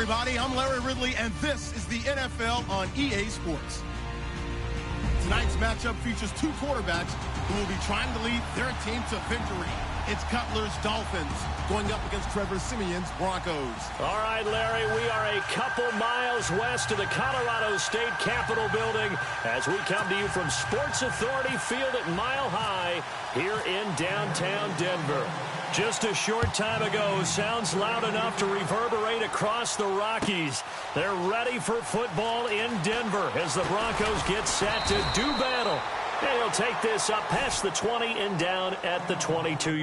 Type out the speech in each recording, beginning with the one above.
everybody. I'm Larry Ridley, and this is the NFL on EA Sports. Tonight's matchup features two quarterbacks who will be trying to lead their team to victory. It's Cutler's Dolphins going up against Trevor Siemian's Broncos. All right, Larry, we are a couple miles west of the Colorado State Capitol building as we come to you from Sports Authority Field at Mile High here in downtown Denver. Just a short time ago, sounds loud enough to reverberate across the Rockies. They're ready for football in Denver as the Broncos get set to do battle. And he'll take this up past the 20 and down at the 22.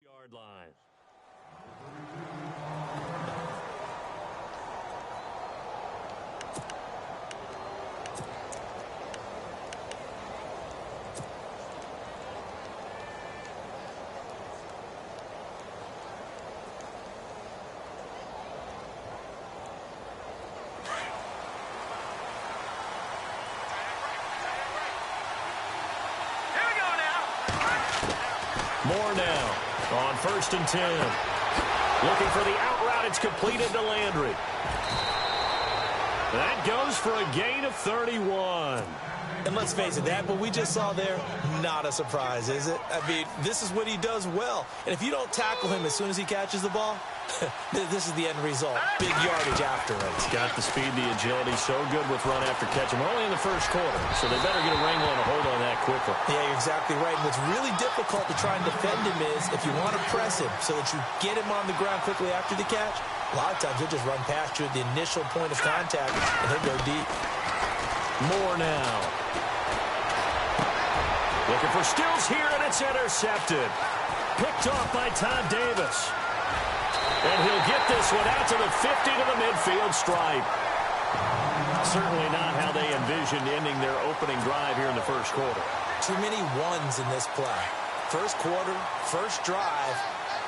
Yard line. More now. On 1st and 10. Looking for the out route. It's completed to Landry. That goes for a gain of 31. And let's face it, that what we just saw there, not a surprise, is it? I mean, this is what he does well. And if you don't tackle him as soon as he catches the ball, this is the end result. Big yardage after it. He's got the speed, the agility, so good with run after catch. We're only in the first quarter, so they better get a wrangle and a hold on that quickly. Yeah, you're exactly right. And what's really difficult to try and defend him is if you want to press him so that you get him on the ground quickly after the catch, a lot of times he'll just run past you at the initial point of contact, and he'll go deep. More now. Looking for Stills here, and it's intercepted. Picked off by Todd Davis. And he'll get this one out to the 50 to the midfield stripe. Certainly not how they envisioned ending their opening drive here in the first quarter. Too many ones in this play. First quarter, first drive,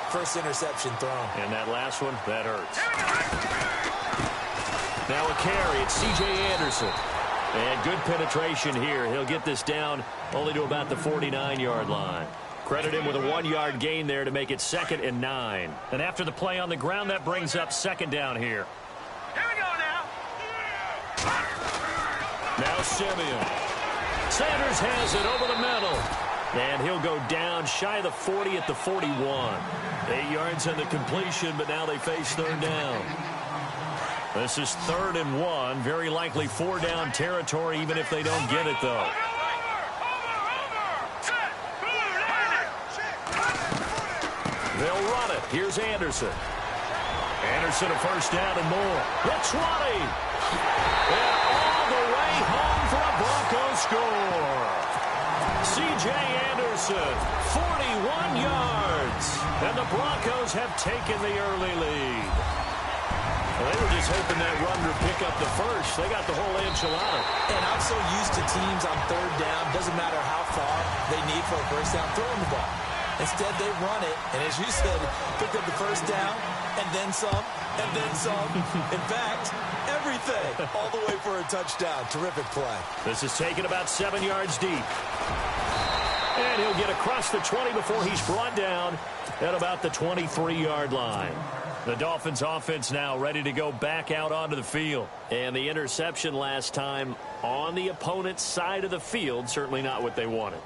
first interception thrown. And that last one, that hurts. Now a carry, it's C.J. Anderson. And good penetration here. He'll get this down only to about the 49-yard line. Credit him with a 1-yard gain there to make it 2nd and 9. And after the play on the ground, that brings up 2nd down here. Here we go now. Now Siemian. Sanders has it over the middle. And he'll go down shy of the 40 at the 41. 8 yards on the completion, but now they face 3rd down. This is 3rd and 1. Very likely 4-down territory, even if they don't get it, though. They'll run it. Here's Anderson. Anderson a 1st down and more. The 20. And all the way home for a Broncos score. C.J. Anderson, 41 yards. And the Broncos have taken the early lead. Well, they were just hoping that run would pick up the first. They got the whole enchilada. And I'm so used to teams on 3rd down, doesn't matter how far they need for a first down, throwing the ball. Instead, they run it, and as you said, picked up the 1st down, and then some, and then some. In fact, everything, all the way for a touchdown. Terrific play. This is taken about 7 yards deep. And he'll get across the 20 before he's brought down at about the 23-yard line. The Dolphins offense now ready to go back out onto the field. And the interception last time on the opponent's side of the field, certainly not what they wanted.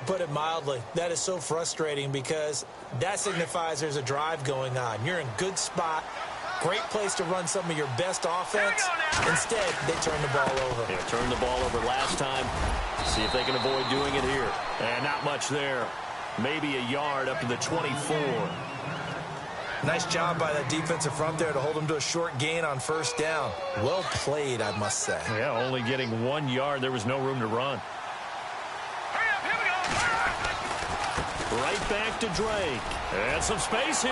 Put it mildly, that is so frustrating because that signifies there's a drive going on. You're in good spot, great place to run some of your best offense. Instead, they turn the ball over. Yeah, turned the ball over last time. See if they can avoid doing it here. And not much there. Maybe a yard up to the 24. Nice job by that defensive front there to hold them to a short gain on first down. Well played, I must say. Yeah, only getting 1 yard. There was no room to run. Right back to Drake. And some space here.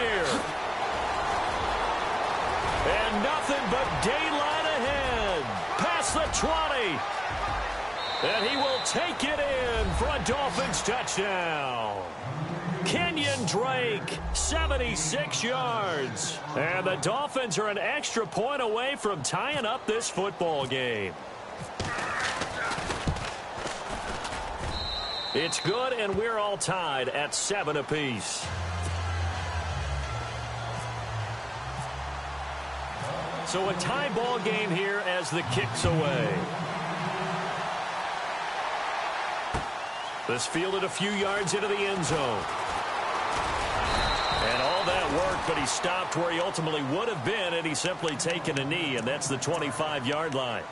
And nothing but daylight ahead. Past the 20. And he will take it in for a Dolphins touchdown. Kenyon Drake, 76 yards. And the Dolphins are an extra point away from tying up this football game. It's good, and we're all tied at 7 apiece. So a tie ball game here as the kick's away. This fielded a few yards into the end zone. And all that worked, but he stopped where he ultimately would have been, and he's simply taken a knee, and that's the 25-yard line.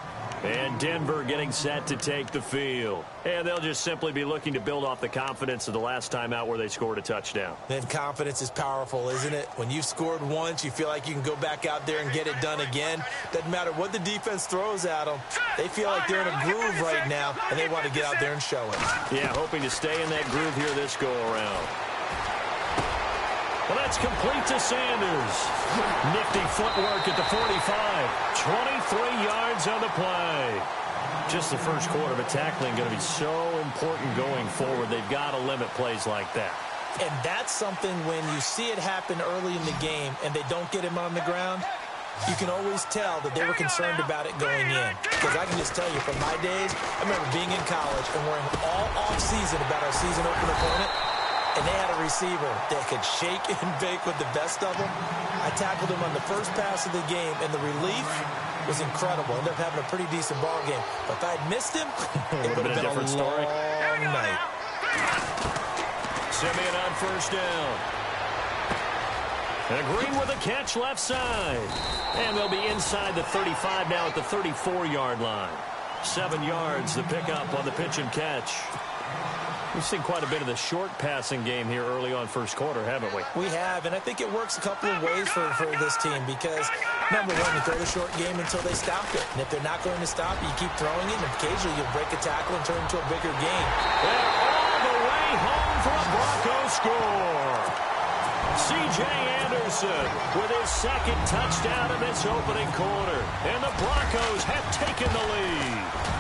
And Denver getting set to take the field. And they'll just simply be looking to build off the confidence of the last time out where they scored a touchdown. Then confidence is powerful, isn't it? When you've scored once, you feel like you can go back out there and get it done again. Doesn't matter what the defense throws at them. They feel like they're in a groove right now, and they want to get out there and show it. Yeah, hoping to stay in that groove here this go-around. Well, that's complete to Sanders. Nifty footwork at the 45. 23 yards on the play. Just the first quarter, but tackling going to be so important going forward. They've got to limit plays like that. And that's something when you see it happen early in the game and they don't get him on the ground, you can always tell that they were concerned about it going in. Because I can just tell you from my days, I remember being in college and worrying all off-season about our season open opponent. And they had a receiver that could shake and bake with the best of them. I tackled him on the first pass of the game, and the relief was incredible. Ended up having a pretty decent ball game. But if I had missed him, it would have been a different story. Long night. Simeon on first down. And Green with a catch left side. And they'll be inside the 35 now at the 34-yard line. 7 yards, the pickup on the pitch and catch. We've seen quite a bit of the short passing game here early on first quarter, haven't we? We have, and I think it works a couple of ways for this team because, number one, you throw the short game until they stop it. And if they're not going to stop it, you keep throwing it, and occasionally you'll break a tackle and turn it into a bigger game. And all the way home for a Broncos score. C.J. Anderson with his second touchdown in this opening quarter. And the Broncos have taken the lead.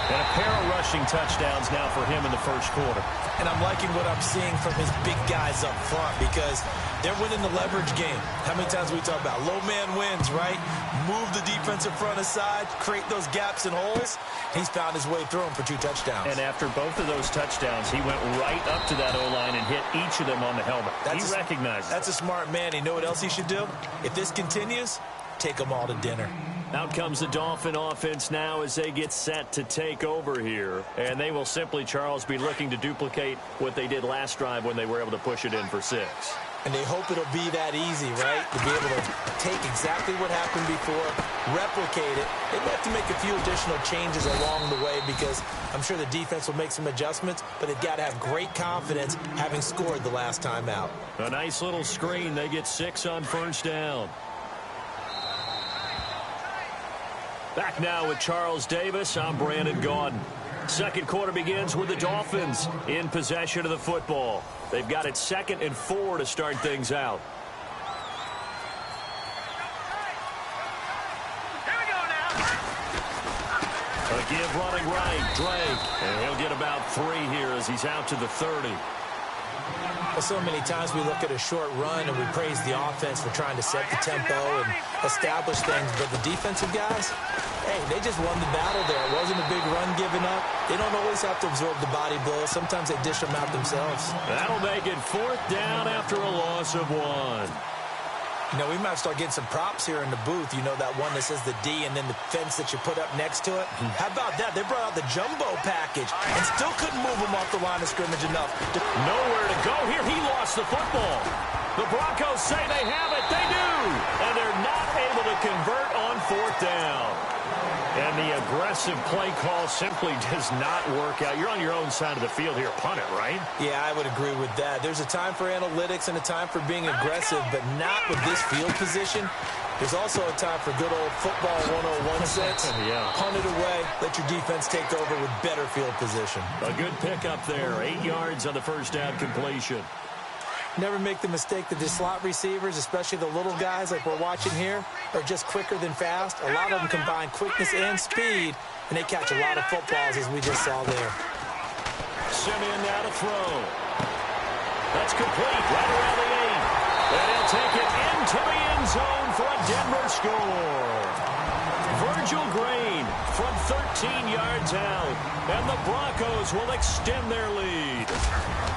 And a pair of rushing touchdowns now for him in the first quarter. And I'm liking what I'm seeing from his big guys up front because they're winning the leverage game. How many times we talk about low man wins, right? Move the defensive front aside, create those gaps and holes. He's found his way through them for 2 touchdowns. And after both of those touchdowns, he went right up to that O-line and hit each of them on the helmet. He recognized it. That's a smart man. You know what else he should do? If this continues, take them all to dinner. Out comes the Dolphin offense now as they get set to take over here. And they will simply, Charles, be looking to duplicate what they did last drive when they were able to push it in for 6. And they hope it'll be that easy, right? To be able to take exactly what happened before, replicate it. They may have to make a few additional changes along the way because I'm sure the defense will make some adjustments, but they've got to have great confidence having scored the last time out. A nice little screen. They get 6 on first down. Back now with Charles Davis. I'm Brandon Gaudin. Second quarter begins with the Dolphins in possession of the football. They've got it 2nd and 4 to start things out. Here we go now. A give running right, Drake. And he'll get about 3 here as he's out to the 30. Well, so many times we look at a short run and we praise the offense for trying to set the tempo and establish things, but the defensive guys, hey, they just won the battle there. It wasn't a big run given up. They don't always have to absorb the body blows. Sometimes they dish them out themselves. That'll make it 4th down after a loss of 1. You know, we might start getting some props here in the booth. You know, that one that says the D and then the fence that you put up next to it. How about that? They brought out the jumbo package and still couldn't move him off the line of scrimmage enough. Nowhere to go here. He lost the football. The Broncos say they have it. They do. And they're not able to convert on 4th down. And the aggressive play call simply does not work out. You're on your own side of the field here. Punt it, right? Yeah, I would agree with that. There's a time for analytics and a time for being aggressive, but not with this field position. There's also a time for good old football 101 sense. Yeah. Punt it away. Let your defense take over with better field position. A good pickup there. 8 yards on the 1st down completion. Never make the mistake that the slot receivers, especially the little guys like we're watching here, are just quicker than fast. A lot of them combine quickness and speed, and they catch a lot of footballs, as we just saw there. Simeon now to throw. That's complete right around the 8. And he'll take it into the end zone for a Denver score. Virgil Green from 13 yards out, and the Broncos will extend their lead.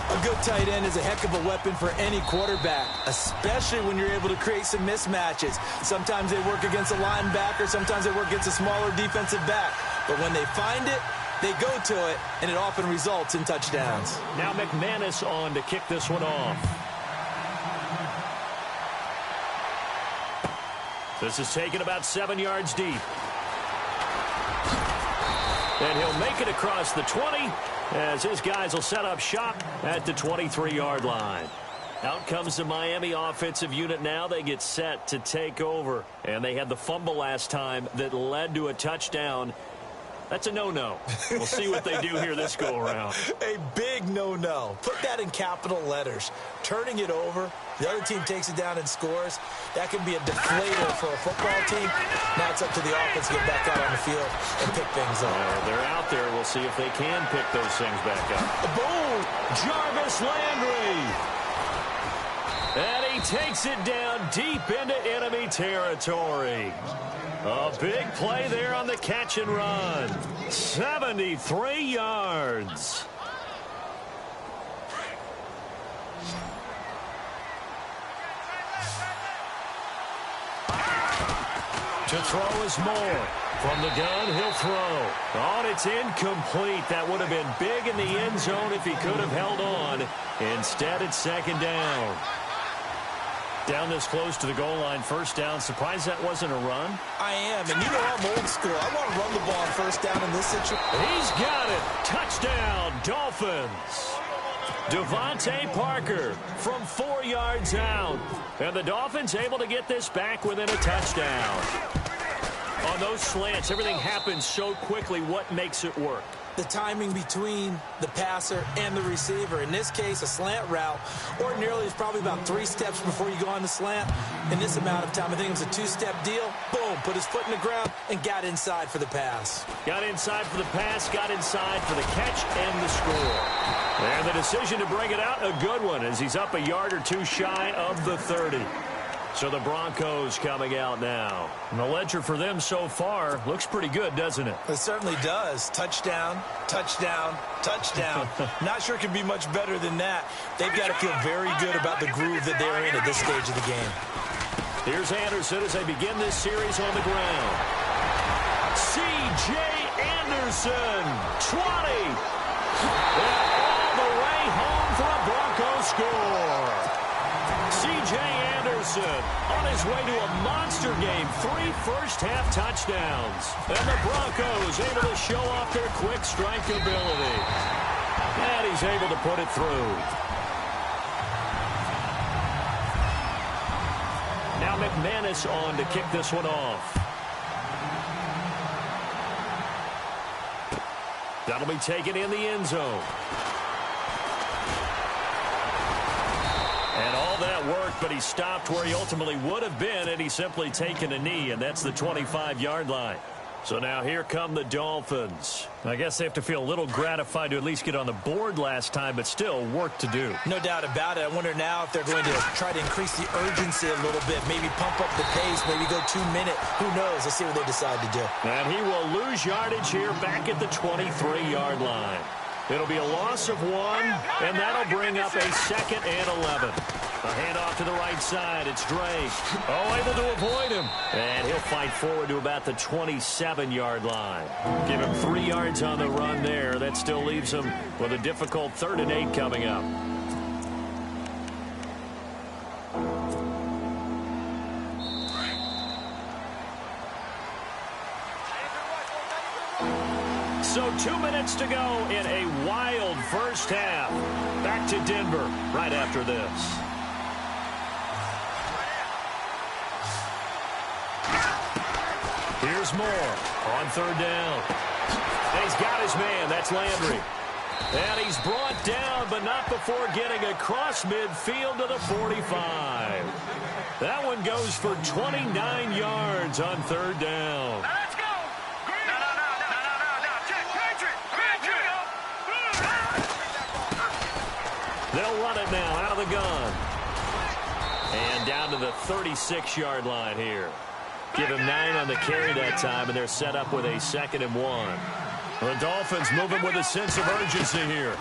A good tight end is a heck of a weapon for any quarterback, especially when you're able to create some mismatches. Sometimes they work against a linebacker, sometimes they work against a smaller defensive back. But when they find it, they go to it, and it often results in touchdowns. Now McManus on to kick this one off. This is taken about 7 yards deep. And he'll make it across the 20 as his guys will set up shop at the 23-yard line. Out comes the Miami offensive unit now. They get set to take over. And they had the fumble last time that led to a touchdown. That's a no-no. We'll see what they do here this go-around. A big no-no. Put that in capital letters. Turning it over, the other team takes it down and scores. That can be a deflator for a football team. Now it's up to the offense to get back out on the field and pick things up. They're out there. We'll see if they can pick those things back up. Boom! Jarvis Landry. And he takes it down deep into enemy territory. A big play there on the catch and run. 73 yards. To throw is Moore. From the gun, he'll throw. Oh, and it's incomplete. That would have been big in the end zone if he could have held on. Instead, it's 2nd down. Down this close to the goal line, 1st down. Surprised that wasn't a run? I am, and you know I'm old school. I want to run the ball on 1st down in this situation. He's got it. Touchdown, Dolphins. Devontae Parker from 4 yards out. And the Dolphins able to get this back within a touchdown. On those slants, everything happens so quickly. What makes it work? The timing between the passer and the receiver. In this case, a slant route ordinarily is probably about 3 steps before you go on the slant. In this amount of time, I think it was a 2-step deal. Boom, put his foot in the ground and got inside for the pass. Got inside for the pass, got inside for the catch and the score. And the decision to bring it out, a good one, as he's up a yard or 2 shy of the 30. So the Broncos coming out now. And the ledger for them so far looks pretty good, doesn't it? It certainly does. Touchdown, touchdown, touchdown. Not sure it can be much better than that. They've got to feel very good about the groove that they're in at this stage of the game. Here's Anderson as they begin this series on the ground. C.J. Anderson, 20. And all the way home for a Broncos score. C.J. Anderson on his way to a monster game. 3 first-half touchdowns. And the Broncos able to show off their quick strike ability. And he's able to put it through. Now McManus on to kick this one off. That'll be taken in the end zone. And all that worked, but he stopped where he ultimately would have been, and he's simply taken a knee, and that's the 25-yard line. So now here come the Dolphins. I guess they have to feel a little gratified to at least get on the board last time, but still work to do. No doubt about it. I wonder now if they're going to try to increase the urgency a little bit, maybe pump up the pace, maybe go 2 minute. Who knows? Let's see what they decide to do. And he will lose yardage here back at the 23-yard line. It'll be a loss of 1, and that'll bring up a 2nd and 11. A handoff to the right side. It's Drake. Oh, able to avoid him. And he'll fight forward to about the 27-yard line. Give him 3 yards on the run there. That still leaves him with a difficult 3rd and 8 coming up. So 2 minutes to go in a wild first half. Back to Denver right after this. Here's Moore on 3rd down. And he's got his man. That's Landry. And he's brought down, but not before getting across midfield to the 45. That one goes for 29 yards on 3rd down. Let's go. No. Check it. They'll run it now out of the gun. And down to the 36-yard line here. Give him 9 on the carry that time, and they're set up with a 2nd and 1. The Dolphins moving with a sense of urgency here.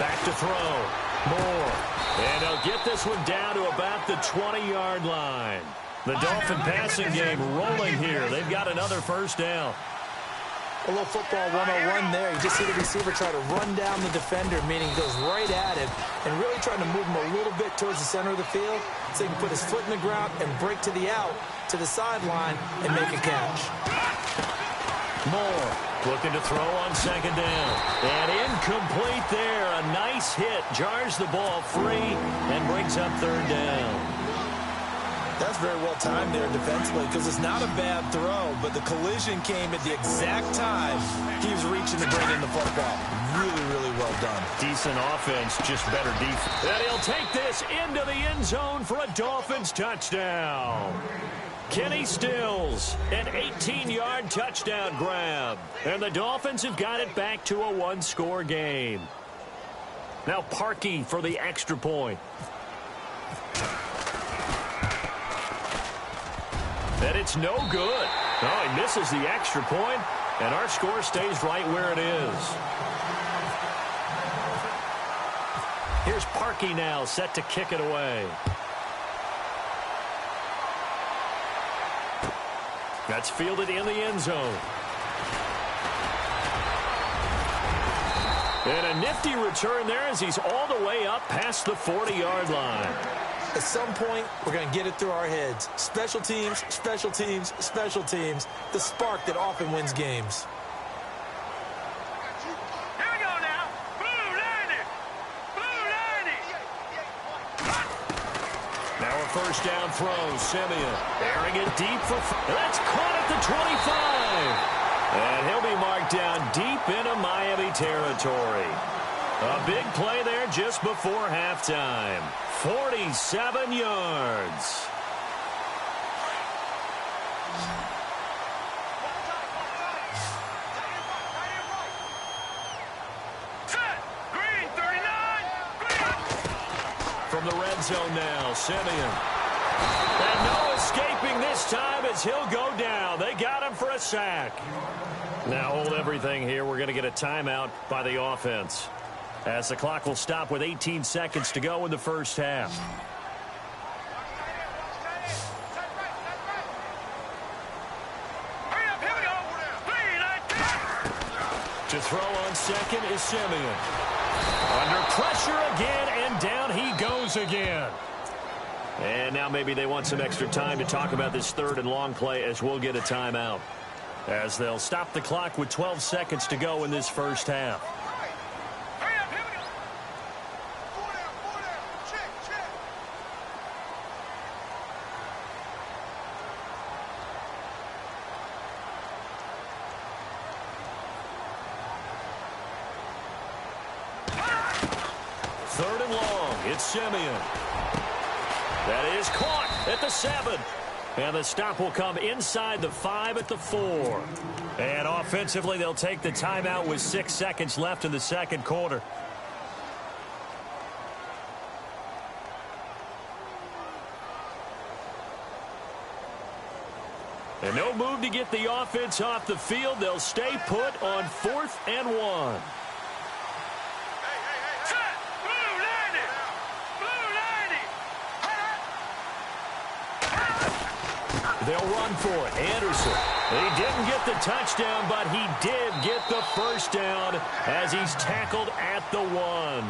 Back to throw. Moore. And they'll get this one down to about the 20-yard line. The Dolphin passing game rolling here. They've got another first down. A little football 101 there. You just see the receiver try to run down the defender, meaning he goes right at him and really trying to move him a little bit towards the center of the field so he can put his foot in the ground and break to the out, to the sideline, and make a catch. Moore looking to throw on 2nd down. And incomplete there. A nice hit. Jars the ball free and brings up 3rd down. That's very well timed there defensively because it's not a bad throw, but the collision came at the exact time he was reaching to bring in the football. Really, really well done. Decent offense, just better defense. And he'll take this into the end zone for a Dolphins touchdown. Kenny Stills, an 18-yard touchdown grab. And the Dolphins have got it back to a 1-score game. Now Parkey for the extra point. And it's no good. Oh, he misses the extra point, and our score stays right where it is. Here's Parkey now, set to kick it away. That's fielded in the end zone. And a nifty return there as he's all the way up past the 40-yard line. At some point, we're going to get it through our heads. Special teams, special teams, special teams. The spark that often wins games. Here we go now. Blue 90. Now a first down throw. Simeon airing it deep for... That's caught at the 25. And he'll be marked down deep into Miami territory. A big play there just before halftime. 47 yards. Set. Green 39. From the red zone now, Simeon. And no escaping this time as he'll go down. They got him for a sack. Now hold everything here. We're going to get a timeout by the offense, as the clock will stop with 18 seconds to go in the first half. Hurry up, here we go. To throw on 2nd is Simeon. Under pressure again, and down he goes again. And now maybe they want some extra time to talk about this 3rd and long play, as we'll get a timeout, as they'll stop the clock with 12 seconds to go in this first half. Hurry up, here we go. 4 down. Check. Third and long. It's Simeon. That is caught at the 7. And the stop will come inside the 5 at the 4. And offensively, they'll take the timeout with 6 seconds left in the second quarter. And no move to get the offense off the field. They'll stay put on 4th and 1. Set. Blue 90. Blue 90. They'll run for it. Anderson. He didn't get the touchdown, but he did get the first down as he's tackled at the 1.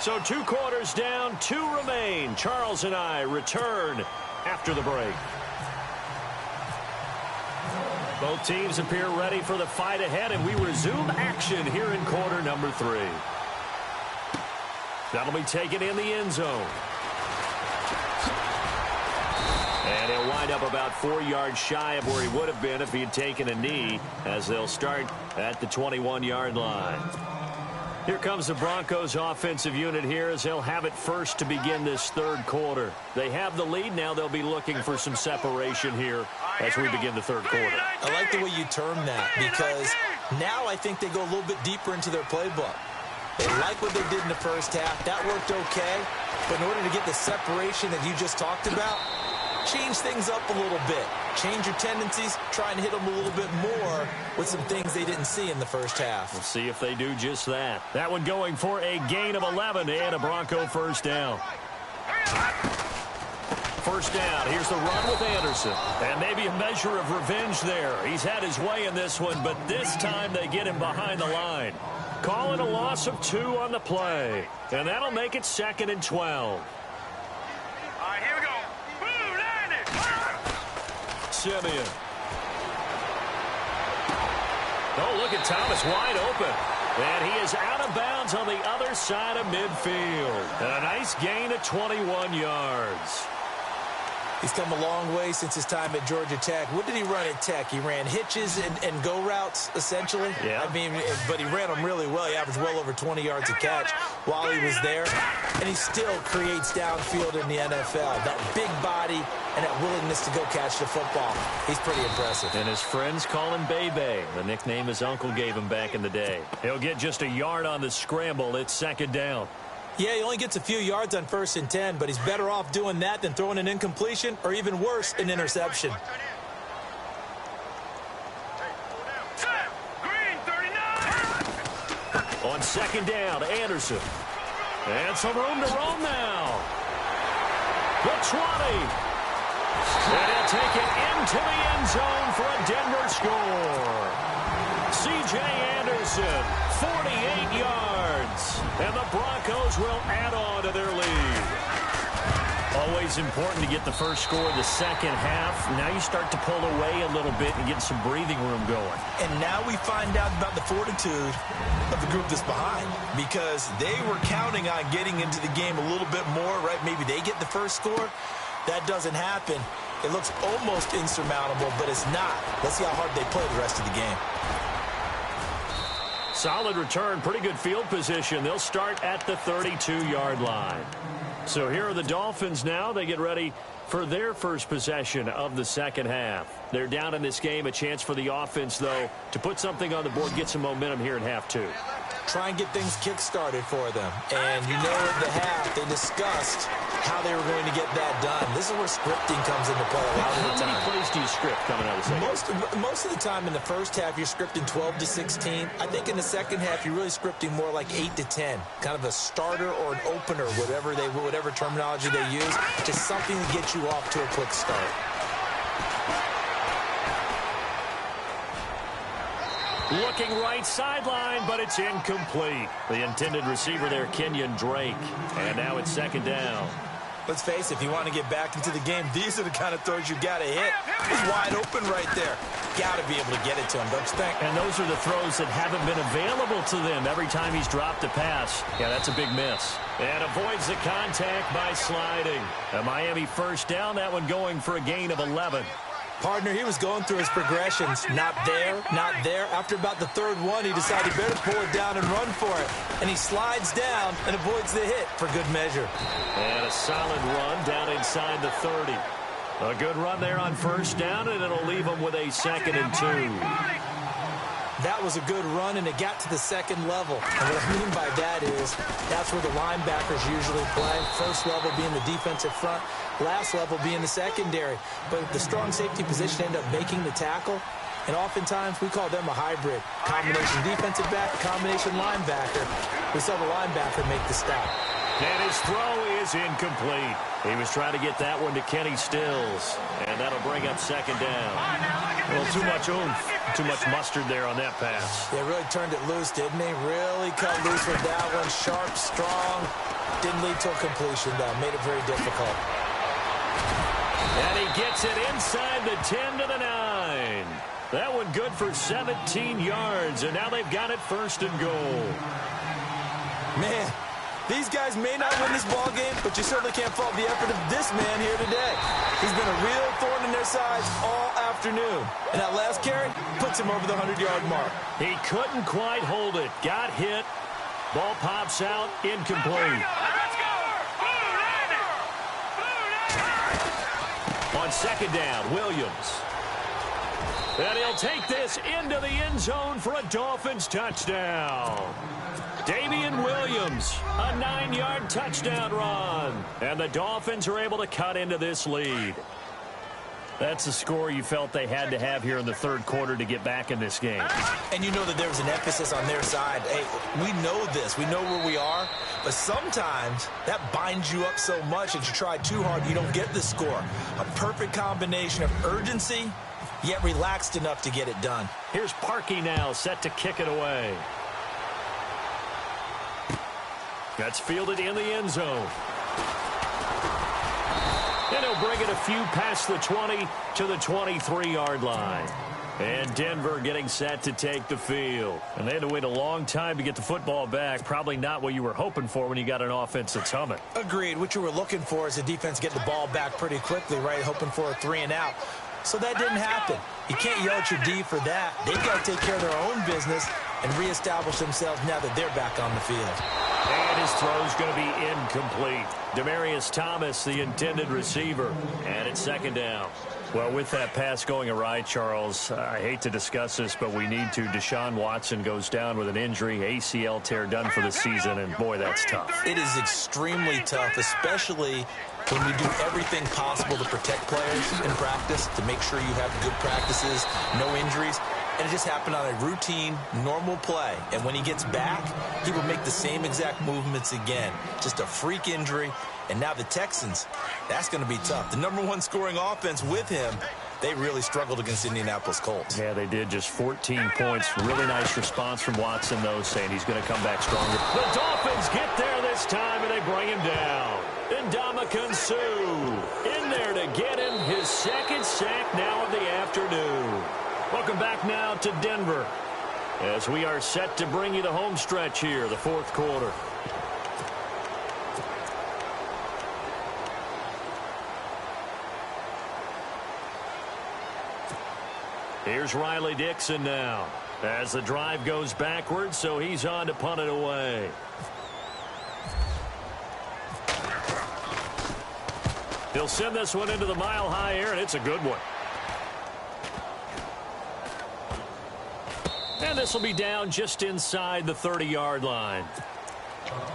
So 2 quarters down, 2 remain. Charles and I return after the break. Both teams appear ready for the fight ahead, and we resume action here in quarter number 3. That'll be taken in the end zone. And he'll wind up about 4 yards shy of where he would have been if he had taken a knee, as they'll start at the 21-yard line. Here comes the Broncos offensive unit here as they'll have it first to begin this third quarter. They have the lead. Now they'll be looking for some separation here as we begin the third quarter. I like the way you term that, because now I think they go a little bit deeper into their playbook. They like what they did in the first half. That worked okay. But in order to get the separation that you just talked about, change things up a little bit. Change your tendencies. Try and hit them a little bit more with some things they didn't see in the first half. We'll see if they do just that. That one going for a gain of 11 and a Bronco first down. First down. Here's the run with Anderson. And maybe a measure of revenge there. He's had his way in this one, but this time they get him behind the line. Call it a loss of 2 on the play. And that'll make it 2nd and 12. All right, here we go. Blue 90. Simeon. Oh, look at Thomas wide open. And he is out of bounds on the other side of midfield. And a nice gain of 21 yards. He's come a long way since his time at Georgia Tech. What did he run at Tech? He ran hitches and go routes, essentially. Yeah. I mean, but he ran them really well. He averaged well over 20 yards a catch while he was there. And he still creates downfield in the NFL. That big body and that willingness to go catch the football. He's pretty impressive. And his friends call him Bebe, the nickname his uncle gave him back in the day. He'll get just a yard on the scramble. It's 2nd down. Yeah, he only gets a few yards on 1st and 10, but he's better off doing that than throwing an incompletion or even worse, an interception. Set. Green 39. On 2nd down, Anderson. And some room to roam now. The 20. And he'll take it into the end zone for a Denver score. C.J. Anderson, 48 yards. And the Broncos will add on to their lead. Always important to get the first score of the second half. Now you start to pull away a little bit and get some breathing room going. And now we find out about the fortitude of the group that's behind, because they were counting on getting into the game a little bit more, right? Maybe they get the first score. That doesn't happen. It looks almost insurmountable, but it's not. Let's see how hard they play the rest of the game. Solid return, pretty good field position. They'll start at the 32-yard line. So here are the Dolphins now. They get ready for their first possession of the second half. They're down in this game. A chance for the offense, though, to put something on the board, get some momentum here in half 2. Try and get things kick-started for them. And you know at the half, they discussed how they were going to get that done. This is where scripting comes into play a lot of the time. How many plays do you script coming out of the second? Most of the time in the first half, you're scripting 12 to 16. I think in the second half, you're really scripting more like 8 to 10. Kind of a starter or an opener, whatever terminology they use. Just something to get you off to a quick start. Looking right sideline, but it's incomplete. The intended receiver there, Kenyon Drake. And now it's 2nd down. Let's face it, if you want to get back into the game, these are the kind of throws you got to hit. He's wide open right there. Got to be able to get it to him, don't you think? And those are the throws that haven't been available to them every time he's dropped a pass. Yeah, that's a big miss. And avoids the contact by sliding. A Miami first down, that one going for a gain of 11. Partner, he was going through his progressions. Not there, not there. After about the 3rd one, he decided he better pull it down and run for it. And he slides down and avoids the hit for good measure. And a solid run down inside the 30. A good run there on first down, and it'll leave them with a 2nd and 2. That was a good run, and it got to the second level. And what I mean by that is that's where the linebackers usually play. First level being the defensive front, last level being the secondary. But the strong safety position ended up making the tackle, and oftentimes we call them a hybrid. Combination defensive back, combination linebacker. We saw the linebacker make the stop. And his throw is incomplete. He was trying to get that one to Kenny Stills, and that'll bring up 2nd down. Well, too much oomph, too much mustard there on that pass. They really turned it loose, didn't they? Really cut loose with that one. Sharp, strong. Didn't lead to a completion, though. Made it very difficult. And he gets it inside the 10 to the 9. That one good for 17 yards, and now they've got it 1st and goal. Man, these guys may not win this ball game, but you certainly can't fault the effort of this man here today. He's been a real thorn in their sides all afternoon. And that last carry puts him over the 100-yard mark. He couldn't quite hold it. Got hit. Ball pops out. Incomplete. Let's go! On 2nd down, Williams. And he'll take this into the end zone for a Dolphins touchdown. Damian Williams, a 9-yard touchdown run. And the Dolphins are able to cut into this lead. That's a score you felt they had to have here in the 3rd quarter to get back in this game. And you know that there was an emphasis on their side. Hey, we know this. We know where we are. But sometimes that binds you up so much that you try too hard, you don't get the score. A perfect combination of urgency, yet relaxed enough to get it done. Here's Parkey now, set to kick it away. That's fielded in the end zone. And he'll bring it a few past the 20 to the 23-yard line. And Denver getting set to take the field. And they had to wait a long time to get the football back. Probably not what you were hoping for when you got an offense that's humming. Agreed. What you were looking for is the defense getting the ball back pretty quickly, right? Hoping for a 3-and-out. So that didn't happen. You can't yell at your D for that. They've got to take care of their own business and reestablish themselves now that they're back on the field. And his throw's going to be incomplete. Demaryius Thomas, the intended receiver. And it's 2nd down. Well, with that pass going awry, Charles, I hate to discuss this, but we need to. Deshaun Watson goes down with an injury, ACL tear done for the season, and boy, that's tough. It is extremely tough, especially when we do everything possible to protect players in practice, to make sure you have good practices, no injuries. And it just happened on a routine, normal play. And when he gets back, he will make the same exact movements again. Just a freak injury. And now the Texans, that's going to be tough. The #1 scoring offense with him, they really struggled against Indianapolis Colts. Yeah, they did. Just 14 points. Really nice response from Watson, though, saying he's going to come back stronger. The Dolphins get there this time, and they bring him down. Ndamukong Suh in there to get him his 2nd sack now of the afternoon. Welcome back now to Denver as we are set to bring you the home stretch here, the 4th quarter. Here's Riley Dixon now as the drive goes backwards, so he's on to punt it away. He'll send this one into the mile-high air, and it's a good one. And this will be down just inside the 30-yard line.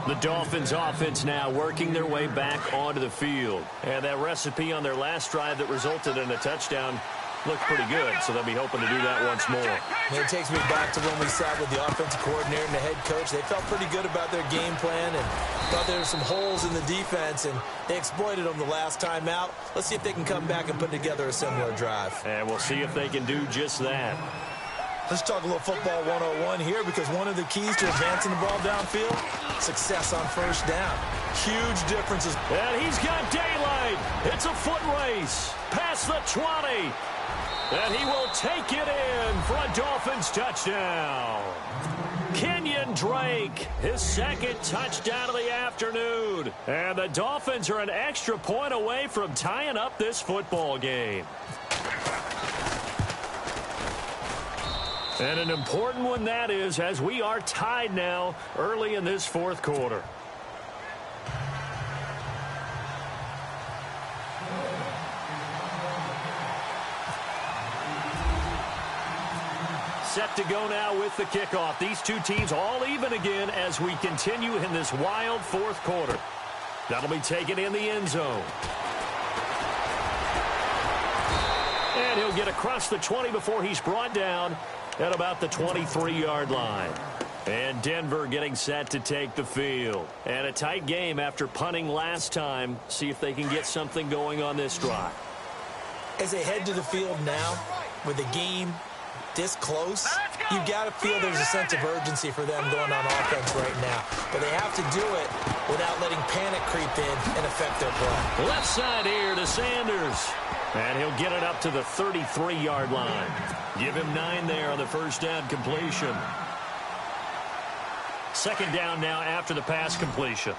The Dolphins offense now working their way back onto the field. And that recipe on their last drive that resulted in a touchdown looked pretty good, so they'll be hoping to do that once more. And it takes me back to when we sat with the offensive coordinator and the head coach. They felt pretty good about their game plan and thought there were some holes in the defense, and they exploited them the last time out. Let's see if they can come back and put together a similar drive. And we'll see if they can do just that. Let's talk a little football 101 here, because one of the keys to advancing the ball downfield, success on first down. Huge differences. And he's got daylight. It's a foot race past the 20. And he will take it in for a Dolphins touchdown. Kenyon Drake, his 2nd touchdown of the afternoon. And the Dolphins are an extra point away from tying up this football game. And an important one that is, as we are tied now early in this 4th quarter. set to go now with the kickoff. These two teams all even again as we continue in this wild fourth quarter. That'll be taken in the end zone. And he'll get across the 20 before he's brought down at about the 23-yard line. And Denver getting set to take the field. And a tight game after punting last time. See if they can get something going on this drive. As they head to the field now, with the game this close, you got to feel there's a sense of urgency for them going on offense right now. But they have to do it without letting panic creep in and affect their play. Left side here to Sanders. And he'll get it up to the 33-yard line. Give him 9 there on the first down completion. Second down now after the pass completion.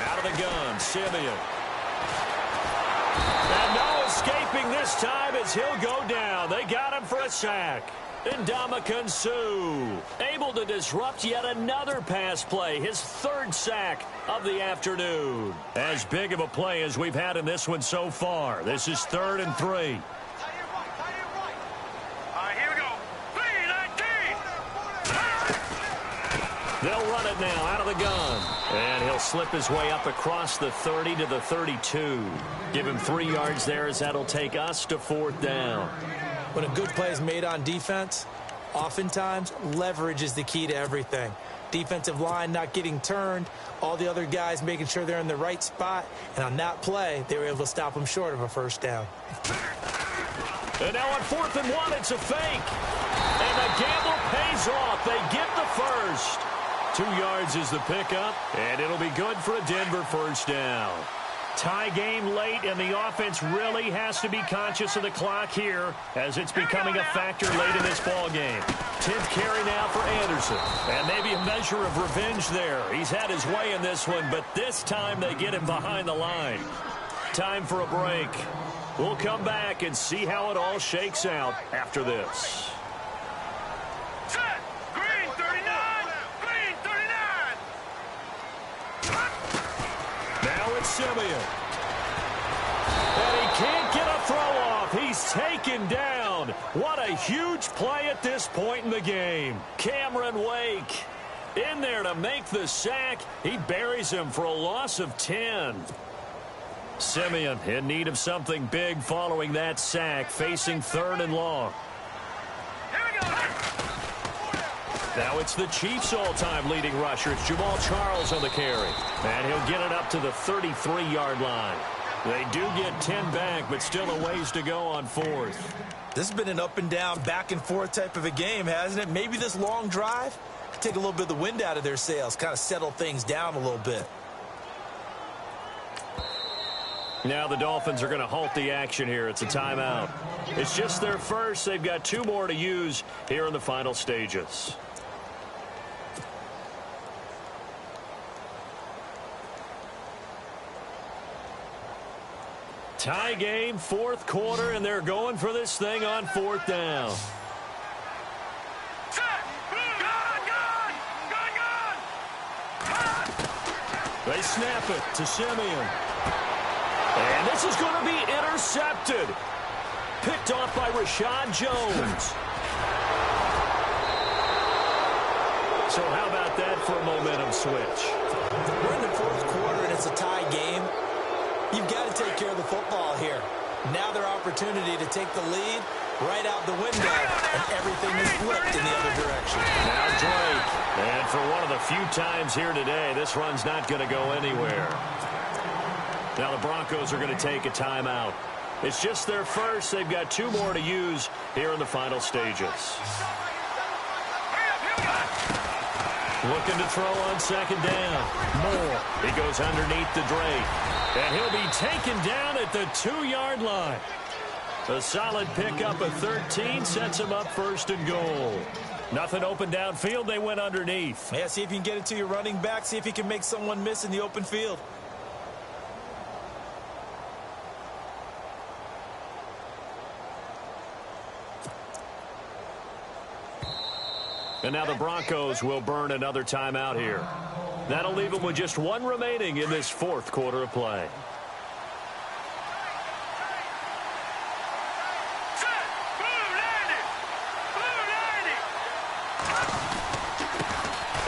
Out of the gun, Simeon. And no escaping this time as he'll go down. They got him for a sack. Ndamukong Suh able to disrupt yet another pass play, his third sack of the afternoon. As big of a play as we've had in this one so far. This is 3rd and 3. They'll run it now out of the gun. And he'll slip his way up across the 30 to the 32. Give him 3 yards there as that'll take us to 4th down. When a good play is made on defense, oftentimes leverage is the key to everything. Defensive line not getting turned, all the other guys making sure they're in the right spot. And on that play, they were able to stop them short of a first down. And now on 4th and 1, it's a fake. And the gamble pays off. They get the first. 2 yards is the pickup, and it'll be good for a Denver first down. Tie game late, and the offense really has to be conscious of the clock here as it's becoming a factor late in this ball game. 10th carry now for Anderson, and maybe a measure of revenge there. He's had his way in this one, but this time they get him behind the line. Time for a break. We'll come back and see how it all shakes out after this. Simeon. And he can't get a throw off. He's taken down. What a huge play at this point in the game. Cameron Wake in there to make the sack. He buries him for a loss of 10. Simeon in need of something big following that sack, facing 3rd and long. Now it's the Chiefs' all-time leading rusher. It's Jamal Charles on the carry. And he'll get it up to the 33-yard line. They do get 10 back, but still a ways to go on 4th. This has been an up-and-down, back-and-forth type of a game, hasn't it? Maybe this long drive could take a little bit of the wind out of their sails, kind of settle things down a little bit. Now the Dolphins are going to halt the action here. It's a timeout. It's just their first. They've got 2 more to use here in the final stages. Tie game, 4th quarter, and they're going for this thing on 4th down. They snap it to Simeon. And this is going to be intercepted. Picked off by Rashad Jones. So how about that for a momentum switch? We're in the 4th quarter, and it's a tie game. You've got to take care of the football here. Now their opportunity to take the lead right out the window, and everything is flipped in the other direction. Now Drake. And for one of the few times here today, this run's not going to go anywhere. Now the Broncos are going to take a timeout. It's just their first. They've got 2 more to use here in the final stages. Looking to throw on 2nd down. Moore. He goes underneath to Drake. And he'll be taken down at the 2-yard line. A solid pickup of 13 sets him up 1st and goal. Nothing open downfield. They went underneath. Yeah, see if you can get it to your running back. See if you can make someone miss in the open field. And now the Broncos will burn another timeout here. That'll leave them with just 1 remaining in this 4th quarter of play.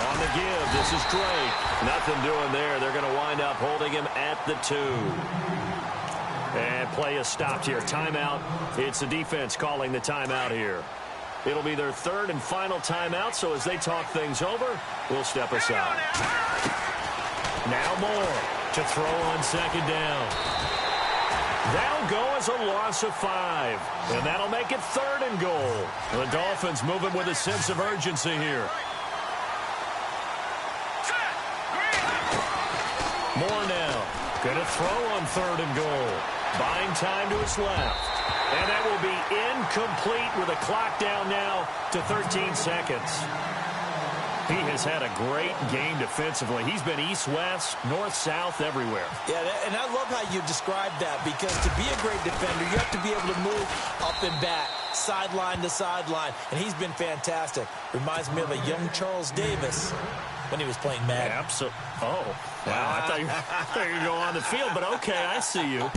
On the give, this is Drake. Nothing doing there. They're going to wind up holding him at the 2. And play is stopped here. Timeout. It's the defense calling the timeout here. It'll be their third and final timeout, so as they talk things over, we'll step aside. Now Moore to throw on second down. That'll go as a loss of 5. And that'll make it 3rd and goal. The Dolphins moving with a sense of urgency here. Moore now. Going to throw on 3rd and goal. Buying time to his left. And that will be incomplete with a clock down now to 13 seconds. He has had a great game defensively. He's been east-west, north-south, everywhere. Yeah, and I love how you described that, because to be a great defender, you have to be able to move up and back, sideline to sideline, and he's been fantastic. Reminds me of a young Charles Davis when he was playing Madden. Absolutely. Oh, wow. I thought you were going to go on the field, but okay, I see you.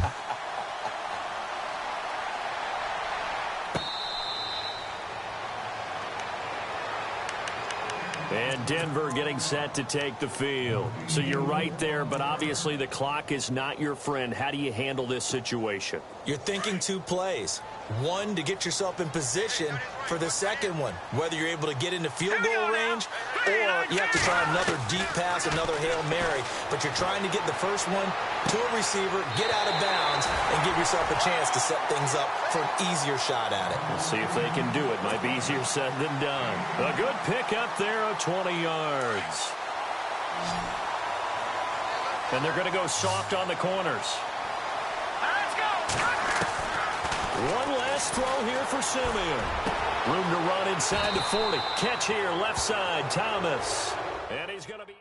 And Denver getting set to take the field. So you're right there, but obviously the clock is not your friend. How do you handle this situation? You're thinking 2 plays. One, to get yourself in position for the second one, whether you're able to get into field goal range or you have to try another deep pass, another Hail Mary. But you're trying to get the first one to a receiver, get out of bounds, and give yourself a chance to set things up for an easier shot at it. We'll see if they can do it. Might be easier said than done. A good pick up there of 20 yards. And they're going to go soft on the corners. Let's go. One last throw here for Simeon. Room to run inside the 40. Catch here, left side, Thomas. And he's going to be...